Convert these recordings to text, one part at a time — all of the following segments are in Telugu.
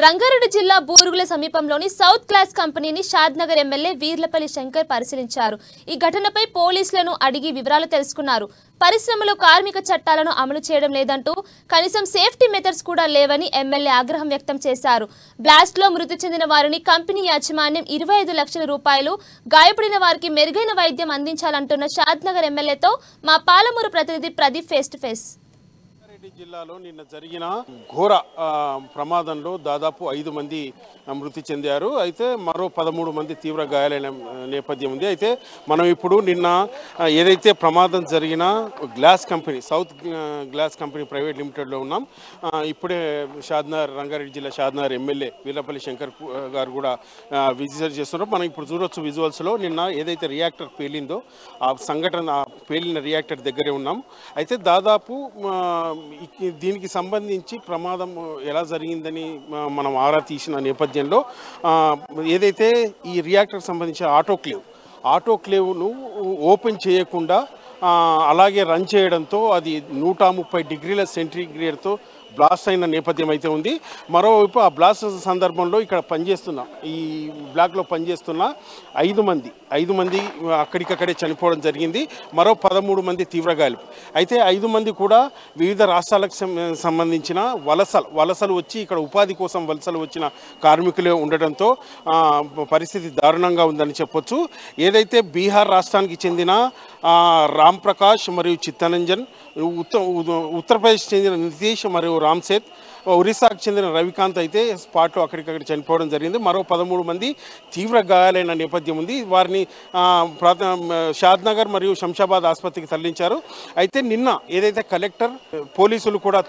రంగారెడ్డి జిల్లా బూరుగుల సమీపంలోని సౌత్ క్లాస్ కంపెనీని షాద్నగర్ ఎమ్మెల్యే వీర్లపల్లి శంకర్ పరిశీలించారు. ఈ ఘటనపై పోలీసులను అడిగి వివరాలు తెలుసుకున్నారు. పరిశ్రమలో కార్మిక చట్టాలను అమలు చేయడం లేదంటూ కనీసం సేఫ్టీ మెథడ్స్ కూడా లేవని ఎమ్మెల్యే ఆగ్రహం వ్యక్తం చేశారు. బ్లాస్ట్ లో మృతి చెందిన వారిని కంపెనీ యాజమాన్యం 25 లక్షల రూపాయలు, గాయపడిన వారికి మెరుగైన వైద్యం అందించాలంటున్న షాద్నగర్ ఎమ్మెల్యేతో మా పాలమూరు ప్రతినిధి ప్రదీప్ ఫేస్ టు ఫేస్. జిల్లాలో నిన్న జరిగిన ఘోర ప్రమాదంలో దాదాపు 5 మంది మృతి చెందారు. అయితే మరో 13 మంది తీవ్ర గాయాలైన నేపథ్యం ఉంది. అయితే మనం ఇప్పుడు నిన్న ఏదైతే ప్రమాదం జరిగిన glass company South glass company private లిమిటెడ్లో ఉన్నాం. ఇప్పుడే రంగారెడ్డి జిల్లా షాద్నగర్ ఎమ్మెల్యే వీర్లపల్లి శంకర్ గారు కూడా విజిట్ చేస్తున్నారు. మనం ఇప్పుడు చూడొచ్చు విజువల్స్లో నిన్న ఏదైతే రియాక్టర్ పేలిందో ఆ సంఘటన పేలిన రియాక్టర్ దగ్గరే ఉన్నాం. అయితే దాదాపు దీనికి సంబంధించి ప్రమాదం ఎలా జరిగిందని మనం ఆరా తీసిన నేపథ్యంలో ఏదైతే ఈ రియాక్టర్కి సంబంధించిన ఆటోక్లేవ్ను ఓపెన్ చేయకుండా అలాగే రన్ చేయడంతో అది 130 డిగ్రీల సెంటీగ్రేడ్తో బ్లాస్ట్ అయిన నేపథ్యం అయితే ఉంది. మరోవైపు ఆ బ్లాస్ట్ సందర్భంలో ఇక్కడ ఈ బ్లాక్లో పనిచేస్తున్న 5 మంది అక్కడికక్కడే చనిపోవడం జరిగింది. మరో 13 మంది తీవ్ర గాయాలు. అయితే 5 మంది కూడా వివిధ రాష్ట్రాలకు సంబంధించిన వలసలు వచ్చి ఇక్కడ ఉపాధి కోసం వలసలు వచ్చిన కార్మికులే ఉండడంతో పరిస్థితి దారుణంగా ఉందని చెప్పొచ్చు. ఏదైతే బీహార్ రాష్ట్రానికి చెందిన రామ్ ప్రకాష్ మరియు చిత్తరంజన్, ఉత్తరప్రదేశ్ చెందిన నితీష్ మరియు రామ్సేత్, ఒరిస్సాకు చెందిన రవికాంత్ అయితే స్పాట్లో అక్కడికక్కడ చనిపోవడం జరిగింది. మరో 13 మంది తీవ్ర గాయాలైన నేపథ్యం ఉంది. వారిని షాద్నగర్ మరియు శంషాబాద్ ఆసుపత్రికి తరలించారు. అయితే నిన్న ఏదైతే కలెక్టర్ పోలీసులు కూడా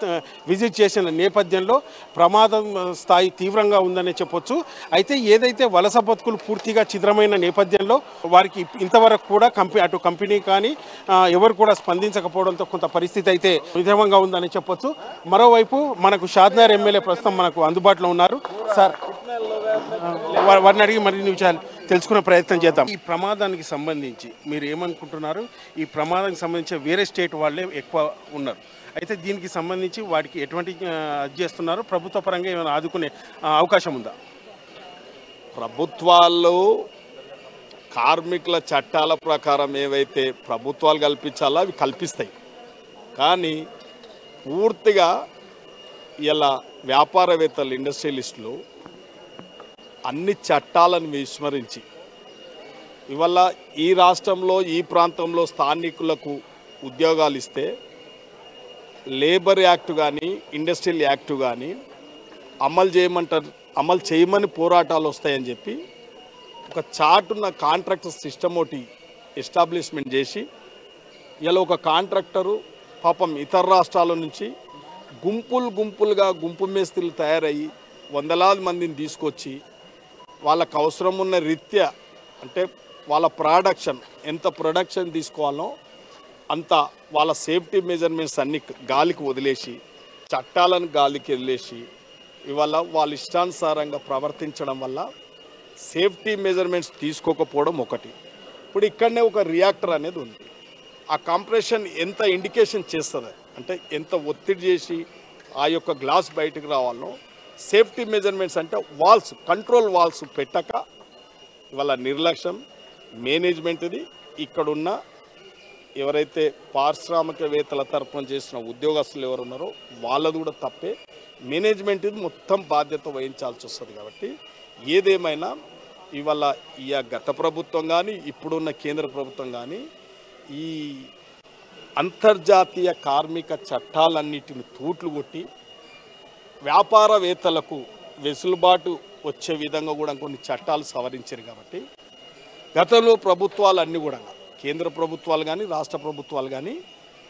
విజిట్ చేసిన నేపథ్యంలో ప్రమాదం స్థాయి తీవ్రంగా ఉందనే చెప్పొచ్చు. అయితే ఏదైతే వలస బతుకులు పూర్తిగా ఛిద్రమైన నేపథ్యంలో వారికి ఇంతవరకు కూడా అటు కంపెనీ కానీ ఎవరు కూడా స్పందించకపోవడంతో కొంత పరిస్థితి అయితే విధంగా ఉందని చెప్పొచ్చు. మరోవైపు మనకు షాద్నగర్ ఎమ్మెల్యే ప్రస్తుతం మనకు అందుబాటులో ఉన్నారు. సార్, వారిని అడిగి మరిన్ని విషయాలు తెలుసుకునే ప్రయత్నం చేద్దాం. ఈ ప్రమాదానికి సంబంధించి మీరు ఏమనుకుంటున్నారు? ఈ ప్రమాదానికి సంబంధించి వేరే స్టేట్ వాళ్ళే ఎక్కువ ఉన్నారు. అయితే దీనికి సంబంధించి వాటికి ఎటువంటి చేస్తున్నారు? ప్రభుత్వ పరంగా ఏమైనా ఆదుకునే అవకాశం ఉందా? ప్రభుత్వాలు కార్మికుల చట్టాల ప్రకారం ఏవైతే ప్రభుత్వాలు కల్పించాలో అవి కల్పిస్తాయి. కానీ పూర్తిగా ఇలా వ్యాపారవేత్తలు, ఇండస్ట్రియలిస్టులు అన్ని చట్టాలను విస్మరించి ఇవాళ ఈ రాష్ట్రంలో ఈ ప్రాంతంలో స్థానికులకు ఉద్యోగాలు ఇస్తే లేబర్ యాక్ట్ కానీ ఇండస్ట్రియల్ యాక్ట్ కానీ అమలు చేయమని పోరాటాలు వస్తాయని చెప్పి ఒక చాటున్న కాంట్రాక్టర్ సిస్టమ్ ఒకటి ఎస్టాబ్లిష్మెంట్ చేసి ఇలా ఒక కాంట్రాక్టరు పాపం ఇతర రాష్ట్రాల నుంచి గుంపులుగా గుంపు మేస్త్రీలు తయారయ్యి వందలాది మందిని తీసుకొచ్చి వాళ్ళకు అవసరం ఉన్న రీత్యా అంటే వాళ్ళ ఎంత ప్రొడక్షన్ తీసుకోవాలో అంత వాళ్ళ సేఫ్టీ మెజర్మెంట్స్ అన్ని గాలికి వదిలేసి చట్టాలను గాలికి వదిలేసి ఇవాళ వాళ్ళ ఇష్టానుసారంగా ప్రవర్తించడం వల్ల సేఫ్టీ మెజర్మెంట్స్ తీసుకోకపోవడం ఒకటి. ఇప్పుడు ఇక్కడనే ఒక రియాక్టర్ అనేది ఉంది. ఆ కంప్రెషన్ ఎంత ఇండికేషన్ చేస్తుంది అంటే ఎంత ఒత్తిడి చేసి ఆ యొక్క గ్లాస్ బయటకు రావాలో సేఫ్టీ మెజర్మెంట్స్ అంటే కంట్రోల్ వాల్స్ పెట్టక ఇవాళ నిర్లక్ష్యం మేనేజ్మెంట్ది. ఇక్కడున్న ఎవరైతే పారిశ్రామికవేత్తల తరఫున చేసిన ఉద్యోగస్తులు ఎవరు ఉన్నారో వాళ్ళది కూడా తప్పే. మేనేజ్మెంట్ ఇది మొత్తం బాధ్యత వహించాల్సి వస్తుంది. కాబట్టి ఏదేమైనా ఇవాళ ఈ గత ప్రభుత్వం కానీ ఇప్పుడున్న కేంద్ర ప్రభుత్వం కానీ ఈ అంతర్జాతీయ కార్మిక చట్టాలన్నిటిని తూట్లు కొట్టి వ్యాపారవేత్తలకు వెసులుబాటు వచ్చే విధంగా కూడా కొన్ని చట్టాలు సవరించారు. కాబట్టి గతంలో ప్రభుత్వాలు అన్నీ కూడా కేంద్ర ప్రభుత్వాలు కానీ రాష్ట్ర ప్రభుత్వాలు కానీ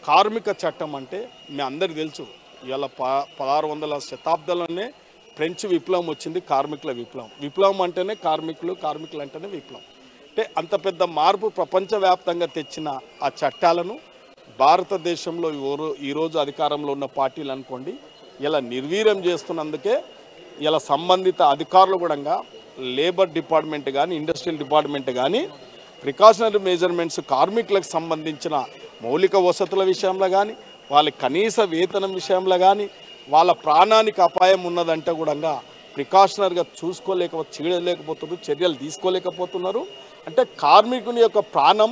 కార్మిక చట్టం అంటే మీ అందరికీ తెలుసు. ఇవాళ 1600వ శతాబ్దంలోనే ఫ్రెంచ్ విప్లవం వచ్చింది, కార్మికుల విప్లవం అంటేనే కార్మికులు అంటేనే విప్లవం. అంటే అంత పెద్ద మార్పు ప్రపంచవ్యాప్తంగా తెచ్చిన ఆ చట్టాలను భారతదేశంలో ఈరోజు అధికారంలో ఉన్న పార్టీలు అనుకోండి ఇలా నిర్వీర్యం చేస్తున్నందుకే ఇలా సంబంధిత అధికారులు కూడా లేబర్ డిపార్ట్మెంట్ కానీ ఇండస్ట్రియల్ డిపార్ట్మెంట్ కానీ ప్రికాషనరీ మెజర్మెంట్స్ కార్మికులకు సంబంధించిన మౌలిక వసతుల విషయంలో కానీ వాళ్ళ కనీస వేతనం విషయంలో కానీ వాళ్ళ ప్రాణానికి అపాయం ఉన్నదంటే కూడా ప్రికాషనరీగా చేయలేకపోతున్నారు, చర్యలు తీసుకోలేకపోతున్నారు. అంటే కార్మికుని యొక్క ప్రాణం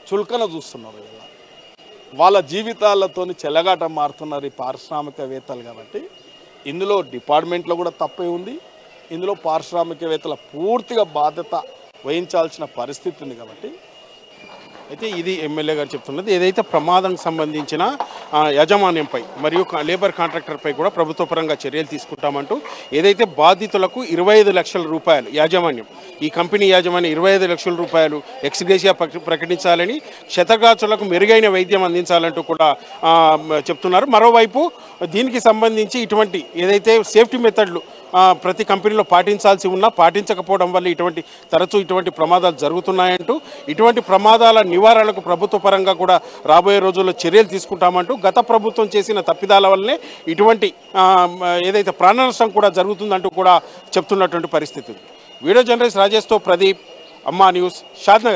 చులకన చూస్తున్నారు. ఇలా వాళ్ళ జీవితాలతోని చెలగాట మారుతున్నారు ఈ పారిశ్రామికవేత్తలు. కాబట్టి ఇందులో డిపార్ట్మెంట్లో కూడా తప్పే ఉంది. ఇందులో పారిశ్రామికవేత్తల పూర్తిగా బాధ్యత వహించాల్సిన పరిస్థితి ఉంది. కాబట్టి అయితే ఇది ఎమ్మెల్యే గారు చెప్తున్నది. ఏదైతే ప్రమాదానికి సంబంధించిన యాజమాన్యంపై మరియు లేబర్ కాంట్రాక్టర్పై కూడా ప్రభుత్వ పరంగా చర్యలు తీసుకుంటామంటూ ఏదైతే బాధితులకు 25 లక్షల రూపాయలు యాజమాన్యం, ఈ కంపెనీ యాజమాన్యం 25 లక్షల రూపాయలు ఎక్స్గ్రేషియా ప్రకటించాలని, క్షతగాత్రులకు మెరుగైన వైద్యం అందించాలంటూ కూడా చెప్తున్నారు. మరోవైపు దీనికి సంబంధించి ఇటువంటి ఏదైతే సేఫ్టీ మెథడ్లు ప్రతి కంపెనీలో పాటించాల్సి ఉన్నా పాటించకపోవడం వల్ల తరచూ ఇటువంటి ప్రమాదాలు జరుగుతున్నాయంటూ, ఇటువంటి ప్రమాదాల నివారణకు ప్రభుత్వ పరంగా కూడా రాబోయే రోజుల్లో చర్యలు తీసుకుంటామంటూ, గత ప్రభుత్వం చేసిన తప్పిదాల వల్లనే ఇటువంటి ఏదైతే ప్రాణ నష్టం కూడా జరుగుతుందంటూ కూడా చెప్తున్నటువంటి పరిస్థితి. వీడియో జర్నలిస్ట్ రాజేష్తో ప్రదీప్, అమ్మా న్యూస్, షాద్నగర్.